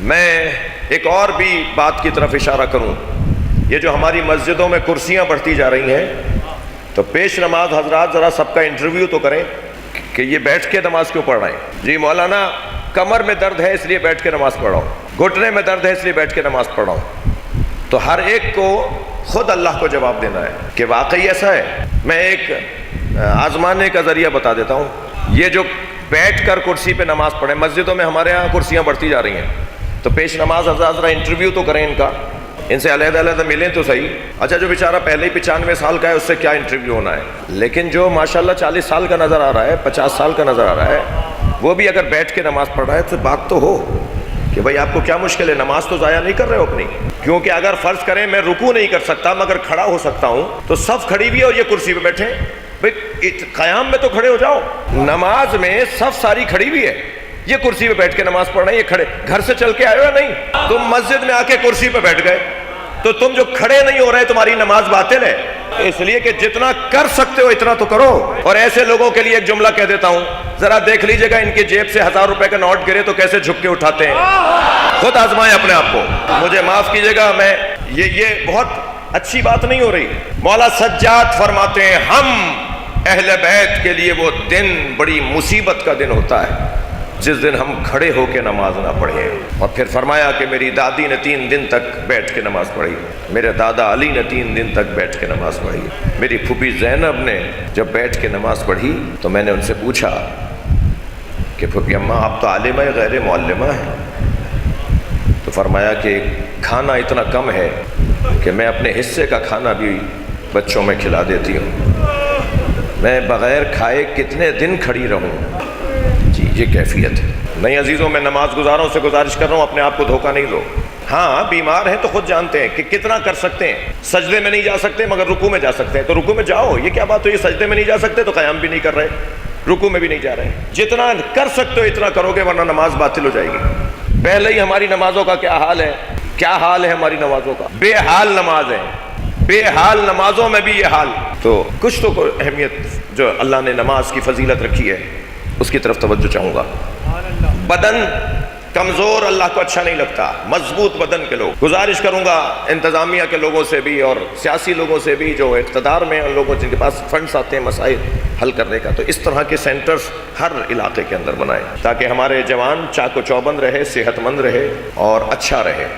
میں ایک اور بھی بات کی طرف اشارہ کروں. یہ جو ہماری مسجدوں میں کرسیاں بڑھتی جا رہی ہیں، تو پیش نماز حضرات ذرا سب کا انٹرویو تو کریں کہ یہ بیٹھ کے نماز کیوں پڑھ رہے ہیں. جی مولانا کمر میں درد ہے اس لیے بیٹھ کے نماز پڑھ رہا ہوں، گھٹنے میں درد ہے اس لیے بیٹھ کے نماز پڑھ رہا ہوں. تو ہر ایک کو خود اللہ کو جواب دینا ہے کہ واقعی ایسا ہے. میں ایک آزمانے کا ذریعہ بتا دیتا ہوں. یہ جو بیٹھ کر کرسی پہ نماز پڑھیں، مسجدوں میں ہمارے ہاں کرسیاں بڑھتی جا رہی ہیں، تو پیش نماز حضرات ذرا انٹرویو تو کریں ان کا، ان سے علیحدہ علیحدہ ملیں تو صحیح. اچھا جو بیچارہ پہلے ہی 95 سال کا ہے اس سے کیا انٹرویو ہونا ہے، لیکن جو ماشاءاللہ 40 سال کا نظر آ رہا ہے، 50 سال کا نظر آ رہا ہے، وہ بھی اگر بیٹھ کے نماز پڑھ رہا ہے تو بات تو ہو کہ بھائی آپ کو کیا مشکل ہے، نماز تو ضائع نہیں کر رہے ہو اپنی. کیونکہ اگر فرض کریں میں رکوع نہیں کر سکتا مگر کھڑا ہو سکتا ہوں، تو صف کھڑی ہوئی ہے اور یہ کرسی پہ بیٹھے ہیں، بھائی قیام میں تو کھڑے ہو جاؤ. نماز میں صف ساری کھڑی ہوئی ہے، یہ کرسی پہ بیٹھ کے نماز پڑھ رہے ہیں، یہ کھڑے گھر سے چل کے آئے ہو نہیں، تم مسجد میں آ کے کرسی پہ بیٹھ گئے، تو تم جو کھڑے نہیں ہو رہے تمہاری نماز باطل ہے. اس لیے کہ جتنا کر سکتے ہو اتنا تو کرو. اور ایسے لوگوں کے لیے ایک جملہ کہہ دیتا ہوں، ذرا دیکھ لیجئے گا ان کی جیب سے 1000 روپے کا نوٹ گرے تو کیسے جھک کے اٹھاتے ہیں. خود آزمائیں اپنے آپ کو. مجھے معاف کیجئے گا، میں یہ بہت اچھی بات نہیں ہو رہی. مولا سجاد فرماتے ہیں ہم اہل بیت کے لیے وہ دن بڑی مصیبت کا دن ہوتا ہے جس دن ہم کھڑے ہو کے نماز نہ پڑھیں. اور پھر فرمایا کہ میری دادی نے 3 دن تک بیٹھ کے نماز پڑھی، میرے دادا علی نے 3 دن تک بیٹھ کے نماز پڑھی، میری پھوپھی زینب نے جب بیٹھ کے نماز پڑھی تو میں نے ان سے پوچھا کہ پھوپھی اماں آپ تو عالمہ غیر معلمہ ہیں. تو فرمایا کہ کھانا اتنا کم ہے کہ میں اپنے حصے کا کھانا بھی بچوں میں کھلا دیتی ہوں، میں بغیر کھائے کتنے دن کھڑی رہوں. جی یہ کیفیت ہے. نہیں عزیزوں، میں نماز گزاروں سے گزارش کر رہا ہوں اپنے آپ کو دھوکہ نہیں دو. ہاں بیمار ہیں تو خود جانتے ہیں کہ کتنا کر سکتے ہیں. سجدے میں نہیں جا سکتے مگر رکوع میں جا سکتے ہیں، تو رکوع میں جاؤ. یہ کیا بات ہوئی، سجدے میں نہیں جا سکتے تو قیام بھی نہیں کر رہے، رکوع میں بھی نہیں جا رہے. جتنا کر سکتے ہو اتنا کرو گے ورنہ نماز باطل ہو جائے گی. پہلے ہی ہماری نمازوں کا کیا حال ہے، کیا حال ہے ہماری نمازوں کا، بے حال نماز ہے، بے حال نمازوں میں بھی یہ حال. تو کچھ تو اہمیت جو اللہ نے نماز کی فضیلت رکھی ہے اس کی طرف توجہ چاہوں گا. بدن کمزور اللہ کو اچھا نہیں لگتا، مضبوط بدن کے لوگ. گزارش کروں گا انتظامیہ کے لوگوں سے بھی اور سیاسی لوگوں سے بھی جو اقتدار میں ان لوگوں جن کے پاس فنڈز آتے ہیں مسائل حل کرنے کا، تو اس طرح کے سینٹرز ہر علاقے کے اندر بنائیں تاکہ ہمارے جوان چاق و چوبند رہے، صحت مند رہے اور اچھا رہے.